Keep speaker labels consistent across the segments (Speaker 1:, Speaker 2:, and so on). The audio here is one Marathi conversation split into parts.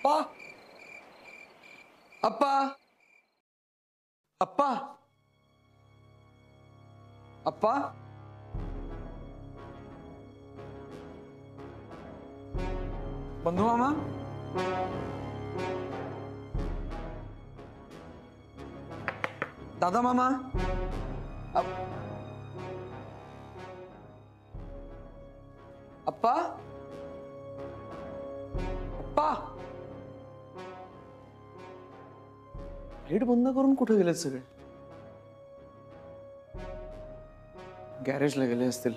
Speaker 1: अप्पा अप्पा अप्पा अप्पा बंधू मामा दादा मामा अप्पा अप्पा लाईट बंद करून कुठे गेलेत सगळे गॅरेजला गेले असतील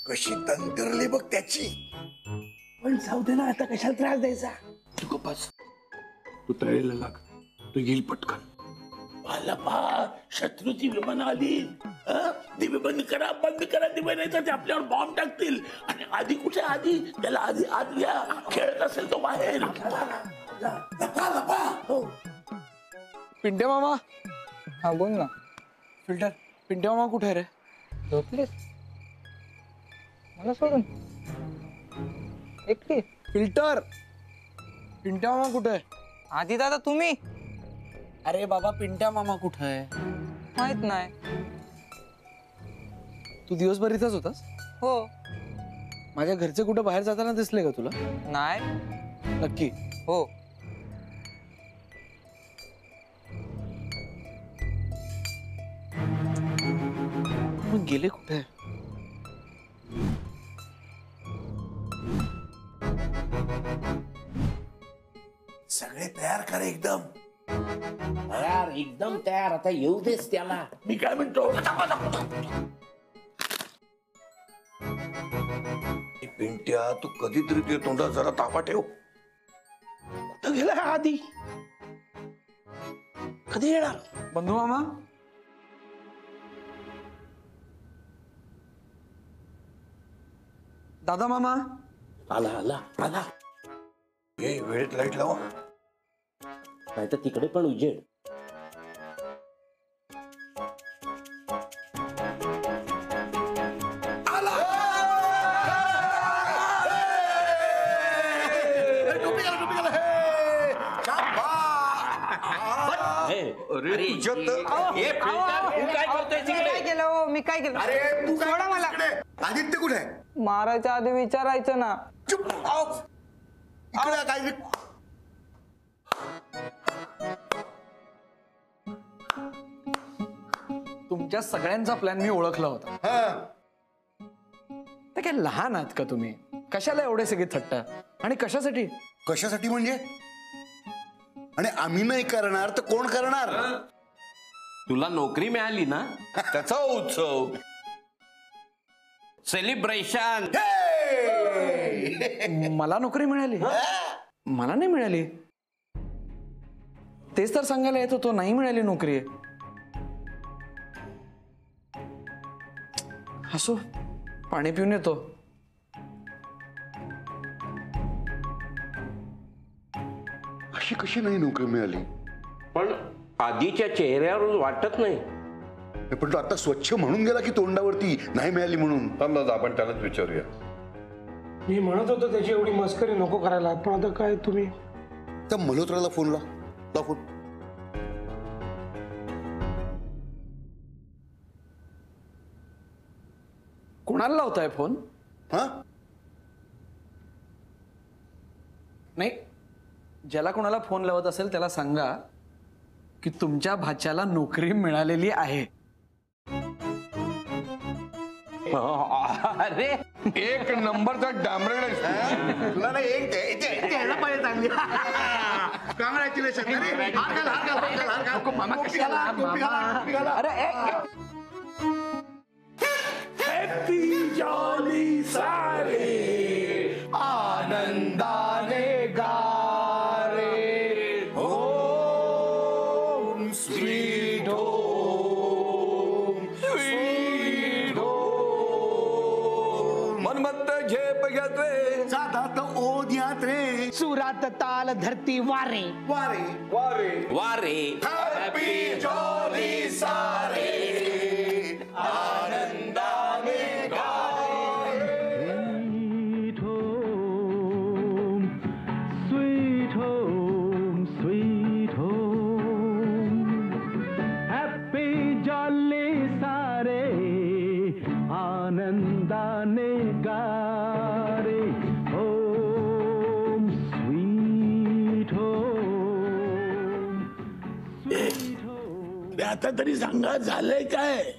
Speaker 2: कशी तंत्रली बघ त्याची
Speaker 3: पण जाऊ दे ना आता कशाला त्रास द्यायचा
Speaker 2: तू गप्पास तू तळेला लाग तू येईल पटकन शत्रूची विमान आली दिवे बंद करा दिवे नाही तर ते आपल्यावर बॉम्ब टाकतील आणि आधी कुठे आधी त्याला आधी आत घ्या खेळत असेल तो बाहेर
Speaker 1: पिंट्या मामा
Speaker 4: हा बोल ना
Speaker 1: फिल्टर पिंट्या मामा कुठे आहे रे
Speaker 4: झोपलीस मला सोडून एकटी
Speaker 1: फिल्टर पिंट्या मामा कुठे आहे
Speaker 4: आधी दादा तुम्ही
Speaker 1: अरे बाबा पिंट्या मामा कुठे आहे
Speaker 4: माहित नाही
Speaker 1: तू दिवसभर इथंच होतास
Speaker 4: हो
Speaker 1: माझ्या घरचे कुठे बाहेर जाताना दिसले का तुला
Speaker 4: नाही
Speaker 1: नक्की
Speaker 4: हो
Speaker 1: मग गेले कुठे
Speaker 2: सगळे तयार कर एकदम
Speaker 5: यार एकदम तयार आता येऊ देस त्याला
Speaker 2: मी काय म्हणतो पिंट्या तू कधीतरी तुझ्या तोंडात जरा तापा ठेव कुठं गेला हा आधी कधी येणार
Speaker 1: बंधू मामा दादा मामा
Speaker 5: आला आला आला
Speaker 2: हे वेळेत लाईट लावा
Speaker 5: नाही तर तिकडे पण उजेड
Speaker 4: मी काय केलं
Speaker 2: अरे तू
Speaker 4: सोडा मला
Speaker 2: आदित्य कुठे आहे
Speaker 4: मारायच्या आधी विचारायचं ना
Speaker 2: चुप इकडे काय
Speaker 1: तुमच्या सगळ्यांचा प्लॅन मी ओळखला होता ते काय लहान आहात का तुम्ही कशाला एवढे सगळे थट्टा आणि कशासाठी
Speaker 2: कशासाठी म्हणजे आणि आम्ही नाही करणार तर कोण करणार
Speaker 5: तुला नोकरी मिळाली ना
Speaker 2: त्याचा उत्सव
Speaker 5: सेलिब्रेशन
Speaker 1: मला नोकरी मिळाली मला नाही मिळाली तेच तर सांगायला येत होतो नाही मिळाली नोकरी असो पाणी पिऊन येतो
Speaker 2: अशी कशी नाही नोकरी मिळाली
Speaker 5: पण आधीच्या चेहऱ्यावर वाटत नाही
Speaker 2: पण तो आता स्वच्छ म्हणून गेला की तोंडावरती नाही मिळाली म्हणून आपण त्यालाच विचारूया
Speaker 3: मी म्हणत होतो त्याची एवढी मस्करी नको करायला पण आता काय तुम्ही
Speaker 2: त्या मल्होत्राला फोन ला फोन
Speaker 1: कोणाला लावताय फोन
Speaker 2: हा
Speaker 1: नाही ज्याला कोणाला फोन लावत असेल त्याला सांगा की तुमच्या भाच्याला नोकरी मिळालेली आहे
Speaker 5: अरे
Speaker 2: एक नंबरचा डांबरेड तुला नाही एक द्यायला पाहिजे चांगली काँग्रॅच्युलेशन
Speaker 1: अरे
Speaker 2: हॅपी जॉली सारे आनंदाने गारे home sweet home sweet home मनमत्त झेप घेते साधात ओद यात्रे
Speaker 3: सुरात ताल धरती वारे
Speaker 2: वारे वारे
Speaker 5: वारे
Speaker 2: हॅपी जॉली सारे आनंद अरे आता तरी सांगा झालंय काय?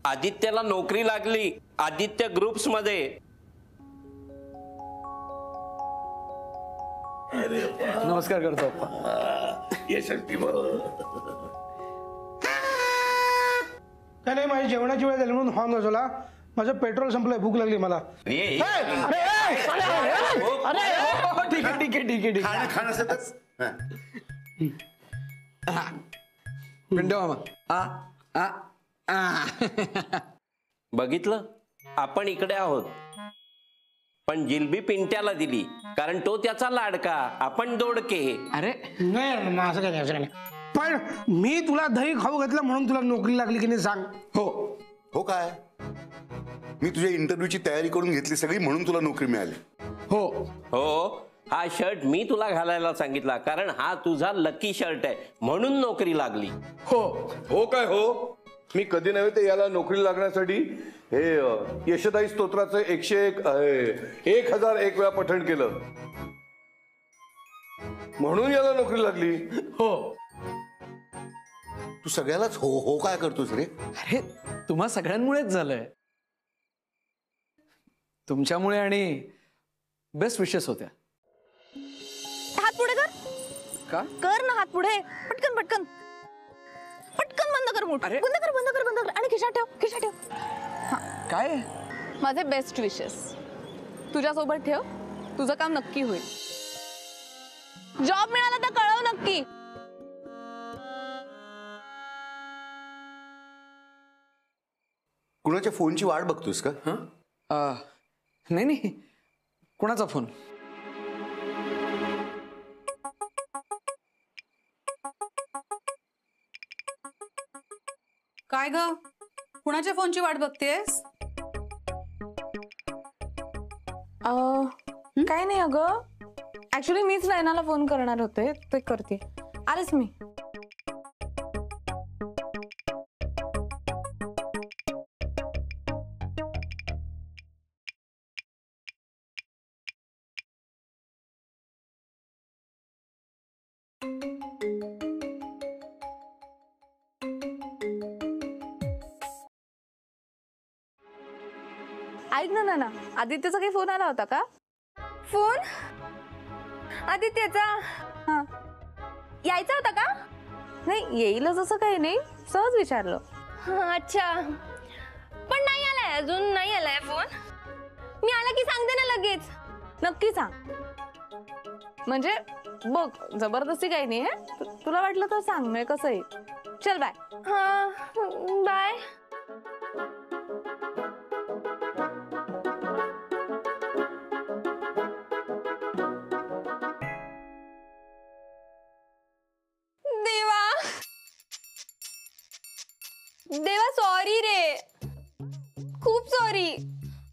Speaker 6: आदित्यला नोकरी लागली आदित्य ग्रुप्स मध्ये.
Speaker 2: अरे वा.
Speaker 1: नमस्कार करतो पप्पा.
Speaker 2: यशस्वी
Speaker 3: काय नाही, माझी जेवणाची वेळ झाली म्हणून हॉर्न वाजवला. माझं पेट्रोल संपलंय, भूक लागली मला.
Speaker 1: ठीक आहे ठीक आहे ठीक आहे ठीक आहे.
Speaker 7: खाणं सतत
Speaker 1: पिंटू मामा. आ आ आ.
Speaker 6: बघितलं, आपण इकडे आहोत पण जिलबी पिंट्याला दिली कारण तो त्याचा लाडका, आपण दोडके.
Speaker 1: अरे
Speaker 3: नाही असं काही नाही, असं काही नाही. पण मी तुला दही खाऊ घातलं म्हणून तुला नोकरी लागली की नाही सांग.
Speaker 7: हो काय? मी तुझ्या इंटरव्ह्यूची तयारी करून घेतली सगळी म्हणून तुला नोकरी मिळाली.
Speaker 1: हो
Speaker 6: हो, हा शर्ट मी तुला घालायला सांगितला कारण हा तुझा लकी शर्ट आहे म्हणून नोकरी लागली.
Speaker 1: हो
Speaker 8: हो काय हो? मी कधी नव्हे ते याला नोकरी लागण्यासाठी हे यशदाई स्तोत्राचं 101 वेळा पठण केलं म्हणून याला नोकरी लागली.
Speaker 1: हो.
Speaker 7: तू सगळ्यालाच हो हो काय करतोस रे?
Speaker 1: अरे तुम्हा सगळ्यांमुळेच झालंय. तुमच्यामुळे आणि बेस्ट विशेस होत्या.
Speaker 9: हात पुढे कर.
Speaker 1: का?
Speaker 9: कर ना हात पुढे, पटकन पटकन पटकन बंद कर. मूठ
Speaker 1: अरे.
Speaker 9: बंद कर बंद कर बंद कर आणि खिशात ठेव, खिशात ठेव.
Speaker 1: काय?
Speaker 9: माझे बेस्ट विशेस तुझ्यासोबत ठेव. तुझं काम नक्की होईल. जॉब मिळाला तर कळव नक्की.
Speaker 7: कुणाच्या फोनची वाट बघतोस का?
Speaker 1: नाही नाही, कुणाचा फोन?
Speaker 10: काय ग, कुणाच्या फोनची वाट बघतेस?
Speaker 9: काय नाही अगं, ऍक्च्युली मीच नयनाला फोन करणार होते, ते करते. आलेच मी. ऐक ना ना, आदित्यचा काही फोन आला होता का? फोन आदित्यचा? हा, यायचा होता का? नाही, येईलच असं काही नाही, सहज विचारलं. अच्छा, पण नाही आलाय अजून, नाही आलाय फोन. मी आला की सांगते ना लगेच. नक्की सांग. म्हणजे बघ, जबरदस्ती काही नाही आहे, तुला वाटलं तर सांग, म्हणजे कसं आहे. चल बाय. हा बाय. देवा सॉरी रे, खूप सॉरी.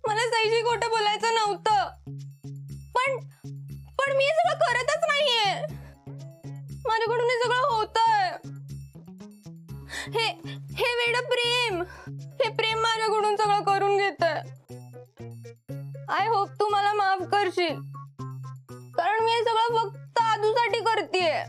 Speaker 9: मला सईशी खोटं बोलायचं नव्हतं, पण मी हे सगळं करतच नाहीये. माझ्याकडून हे सगळं होतंय. हे वेडं प्रेम, हे प्रेम माझ्याकडून सगळं करून घेतंय. आय होप तू मला माफ करशील, कारण मी हे सगळं फक्त आदूसाठी करतेय.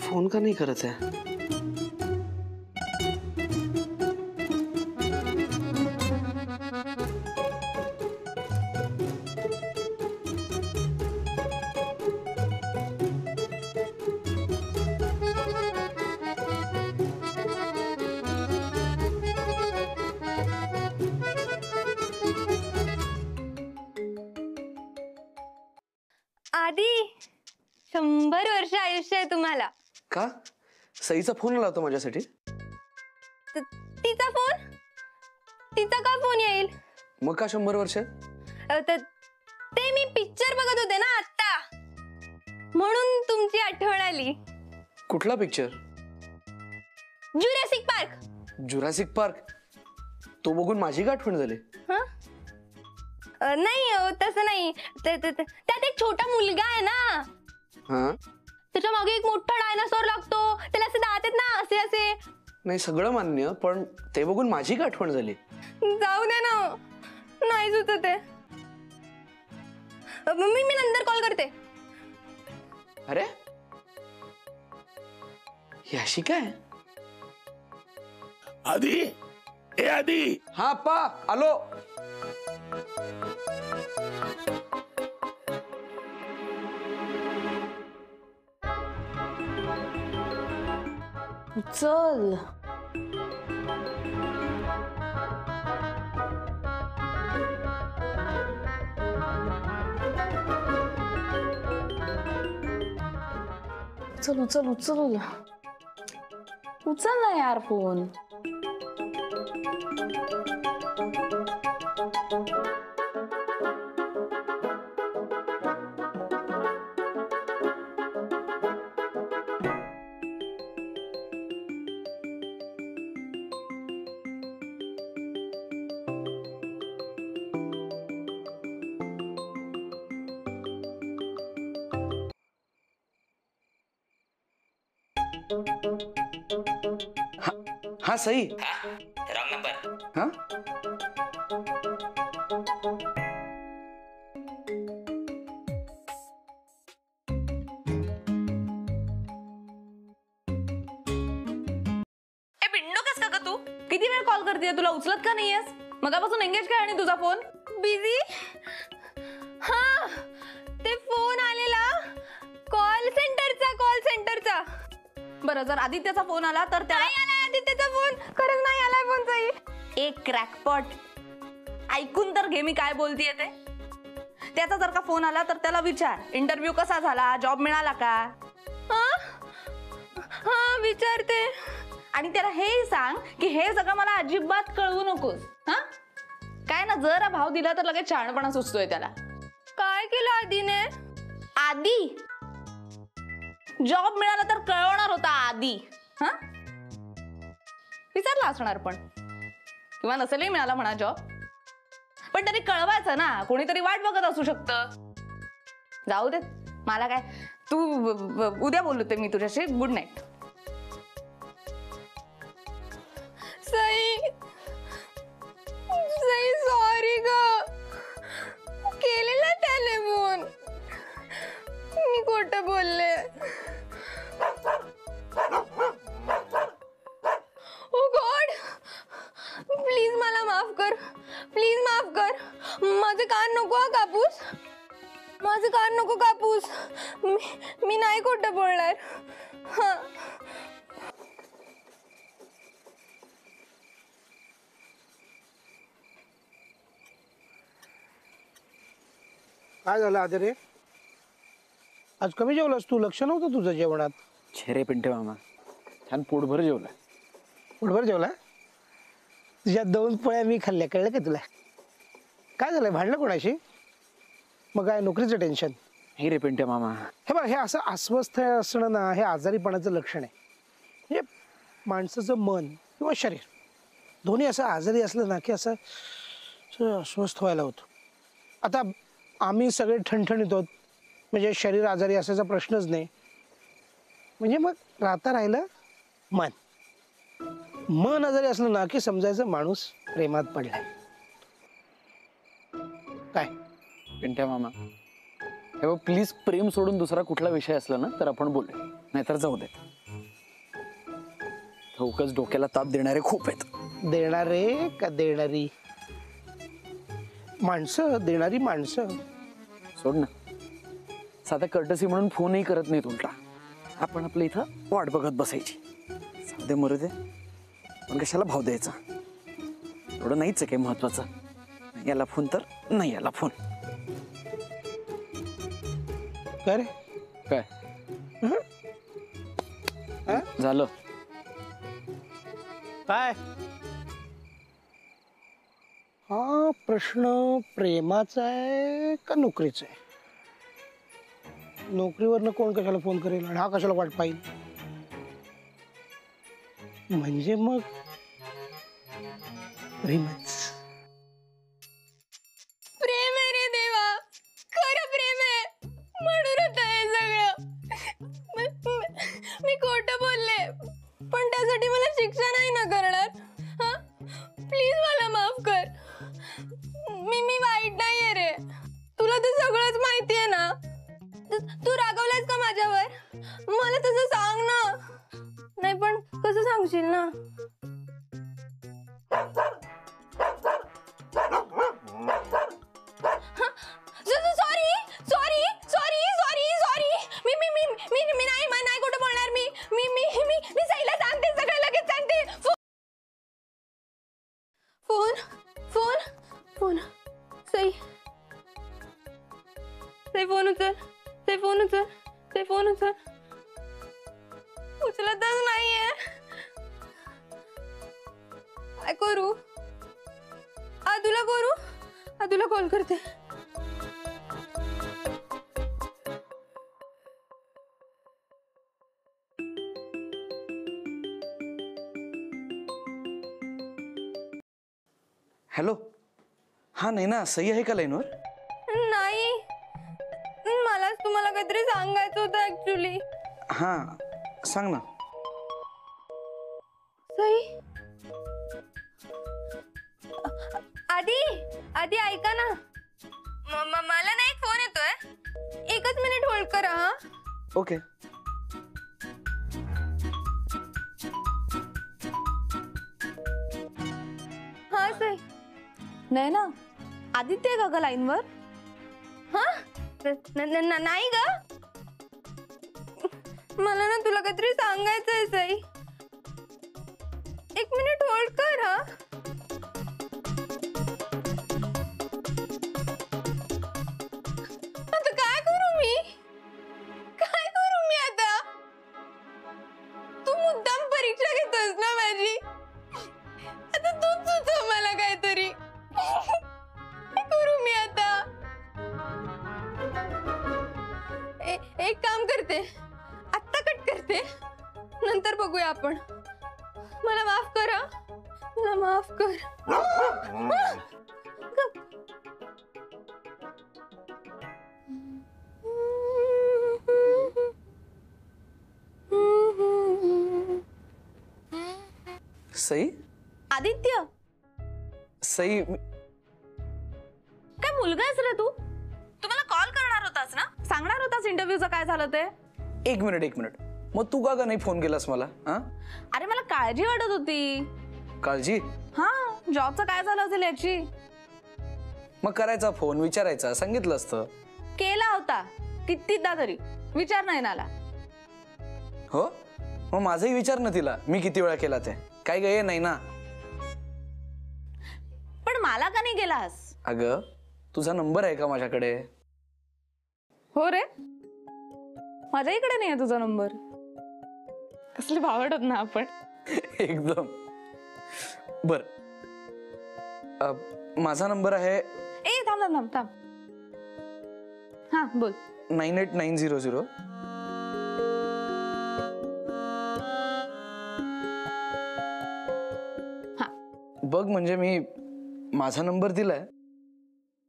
Speaker 1: फोन का नहीं करत है?
Speaker 9: आधी 100 वर्ष आयुष्य आहे तुम्हाला.
Speaker 1: का? सईचा फोन आला होता माझ्यासाठी.
Speaker 9: तिचा फोन? तिचा का फोन येईल?
Speaker 1: मग का 100 वर्ष?
Speaker 9: ते मी पिक्चर बघत होते ना आता, म्हणून तुमची आठवण आली.
Speaker 1: कुठला picture?
Speaker 9: Jurassic park.
Speaker 1: Jurassic park? तो बघून माझी का आठवण झाली?
Speaker 9: नाही तसं नाही, त्यात एक छोटा मुलगा आहे ना,
Speaker 1: हा,
Speaker 9: त्याच्या मागे एक मोठा डायनासोर लागतो, त्याला असे दात आहेत ना, असे असे.
Speaker 1: नाही सगळं मान्य, पण ते बघून माझी का आठवण झाली?
Speaker 9: जाऊ दे ना, नाही सुचत आहे. मम्मी मी नंतर कॉल करते.
Speaker 1: अरे ही अशी काय?
Speaker 2: आधी ए आधी
Speaker 1: हा अप्पा आलो.
Speaker 9: चल. उचल उचल उचल उचल ना यार फोन.
Speaker 1: हा सई.
Speaker 5: Wrong number.
Speaker 1: हा
Speaker 9: ए बिंडो कस का ग तू? किती वेळ कॉल करते, तुला उचलत का नाहीयेस? मगापासून एंगेज काय आणि तुझा फोन बिझी? हा ते फोन आलेला कॉल सेंटरचा. बरं जर आदित्यचा फोन आला तर त्याला नाही आलाय आदित्यचा फोन. खरंच नाही आलाय फोन सई. एक क्रॅकपॉट ऐकून तर घे मी काय बोलतीये ते. त्याचा जर का फोन आला तर त्याला विचार इंटरव्ह्यू कसा झाला, जॉब मिळाला का. हा विचारते. आणि त्याला हे सांग की हे सगळं मला अजिबात कळवू नकोस. हा काय ना जरा भाव दिला तर लगेच शहाणपणा सुचतोय त्याला. काय केलं आधीने? आधी जॉब मिळाला तर कळवणार होता आधी. हा विचारला असणार पण, किंवा नसेलही मिळाला म्हणा जॉब, पण तरी कळवायचं ना. कोणीतरी वाट बघत असू शकतं. जाऊ दे मला काय, तू उद्या बोलते मी तुझ्याशी. Good night. सई सॉरी ग, केलेला त्याने फोन, मी खोटं बोलले. ओ गॉड प्लीज मला माफ कर, प्लीज माफ कर. माझे कान नको हा कापूस, माझे कान नको कापूस. मी नाही खोटं बोलणार. हा
Speaker 3: काय झालं आदरे? आज कमी जेवलास तू, लक्ष नव्हतं तुझं जेवणात.
Speaker 1: छेरे पिंटे मामा छान पोटभर जेवला.
Speaker 3: पोटभर जेवला? तुझ्या 2 पोळ्या मी खाल्ल्या, कळलं का तुला? काय झालंय, भांडलं कोणाशी? मग काय नोकरीचं टेन्शन?
Speaker 1: हे रे पिंटे मामा,
Speaker 3: हे बघ, हे असं अस्वस्थ असणं ना, हे आजारीपणाचं लक्षण आहे. हे माणसाचं मन किंवा शरीर दोन्ही असं आजारी असलं ना की असं अस्वस्थ व्हायला होतं. आता आम्ही सगळे ठणठणीत आहोत, म्हणजे शरीर आजारी असायचा प्रश्नच नाही. म्हणजे मग राहिलं मन. मन आजारी असलं ना की समजायचं माणूस प्रेमात पडलाय. काय
Speaker 1: पिंट्या मामा, हे बघ प्लीज, प्रेम सोडून दुसरा कुठला विषय असला ना तर आपण बोलू, नाहीतर जाऊ दे. उगाच डोक्याला ताप देणारे खूप आहेत.
Speaker 3: देणारे का देणारी माणसं? देणारी माणसं
Speaker 1: सोड ना. साधा कर्टसी म्हणून फोनही करत नाहीत उलटा. आपण आपल्या इथं वाट बघत बसायची. साधे मरू दे, पण कशाला भाव द्यायचा? एवढं नाहीच आहे काही महत्वाचं. नाही याला फोन तर नाही याला फोन.
Speaker 3: काय रे?
Speaker 1: काय झालं?
Speaker 3: काय हा प्रश्न प्रेमाचा आहे का नोकरीचा आहे? नोकरीवरनं कोण कशाला फोन करेल आणि हा कशाला वाट पाहिजे? म्हणजे मग प्रेमच.
Speaker 9: प्रेम आहे रे देवा, खरं प्रेम आहे म्हणून होतं हे सगळं. मी खोटं बोलले, पण त्यासाठी मला शिक्षा नाही सांगशील ना. Sorry sorry sorry sorry sorry. मी मी मी मी मी नाही कुठं बोलणार. मी मी मी मी मी सईला सांगते, सगळं लगेच सांगते. Phone phone phone. Sai Sai phone उचल. सई फोन उचल. सई फोन उचल. उचलतच नाहीये. काय करू? आदूला करू. आदूला कॉल करते.
Speaker 1: हॅलो. हा नाही ना, सई आहे का लाईनवर?
Speaker 9: नाही, मलाच तुम्हाला काहीतरी सांगायचं होतं ऍक्च्युली.
Speaker 1: हा सांग ना.
Speaker 9: सई. आधी आधी ऐका ना. मला ना एक फोन येतोय. एकच मिनिट होल्ड करा. हा
Speaker 1: ओके.
Speaker 9: हा सई. नाही ना, आदित्य आहे का ग लाईनवर? हा नाही ग. मला ना तुला काहीतरी सांगायचंय सई. एक मिनिट होल्ड कर. हा आता काय करू मी? काय करू मी आता? तू मुद्दाम परीक्षा घेतोस ना माझी. आता तूच सुचव मला काहीतरी. काय करू मी आता? एक काम करते, आत्ता कट करते, नंतर बघूया आपण. मला माफ करा. मला माफ कर.
Speaker 1: सई.
Speaker 9: आदित्य.
Speaker 1: सई
Speaker 9: काय मुलगा आहेस रे तू? तुम्हाला कॉल करणार होतास ना? सांगणार होतास इंटरव्ह्यूचं काय झालं ते?
Speaker 1: एक मिनिट. मग तू का नाही फोन केलास मला? हा
Speaker 9: अरे मला काळजी वाटत होती.
Speaker 1: काळजी?
Speaker 9: हा, जॉबचं काय झालं असेल याची.
Speaker 1: मग करायचा फोन, विचारायचा, सांगितलं असतं.
Speaker 9: केला होता कितीदा तरी, विचार नाही आला.
Speaker 1: हो, मग माझाही विचार ना तिला, मी किती वेळा केला ते. काय ग, नाही ना.
Speaker 9: पण मला का नाही गेलास?
Speaker 1: अगं तुझा नंबर आहे का माझ्याकडे?
Speaker 9: हो रे, माझ्या इकडे नाही आहे तुझा नंबर. कसले भावडत ना आपण.
Speaker 1: एकदम. बर, माझा नंबर आहे.
Speaker 9: ए थांब थांब थांब. हा बोल.
Speaker 1: 98900. बघ, म्हणजे मी माझा नंबर दिलाय.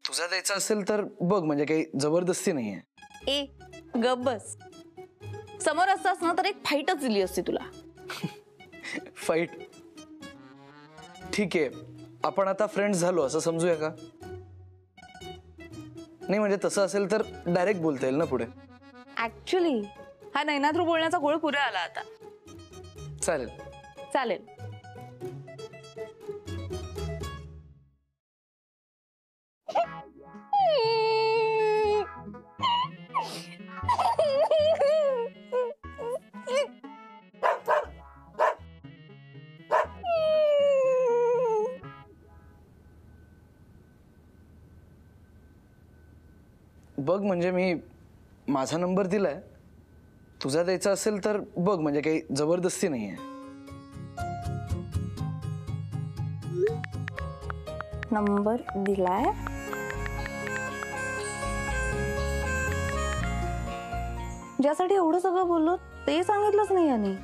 Speaker 1: तुझा द्यायचा असेल तर बघ, म्हणजे काही जबरदस्ती नाहीये.
Speaker 9: ए गप बस. समोर असतास ना तर एक फाईटच दिली असती तुला.
Speaker 1: फाईट? ठीक आहे, आपण आता फ्रेंड्स झालो असं समजूया का? नाही म्हणजे तसं असेल तर डायरेक्ट बोलता येईल ना पुढे.
Speaker 9: ऍक्च्युली हा नैना थ्रू बोलण्याचा गोळ पुरे आला आता.
Speaker 1: चालेल
Speaker 9: चालेल.
Speaker 1: बघ, म्हणजे मी माझा नंबर दिलाय. तुझा द्यायचा असेल तर बघ, म्हणजे काही जबरदस्ती नाहीये.
Speaker 9: नंबर दिलाय. ज्यासाठी एवढं सगळं बोललो ते सांगितलंच नाही यांनी.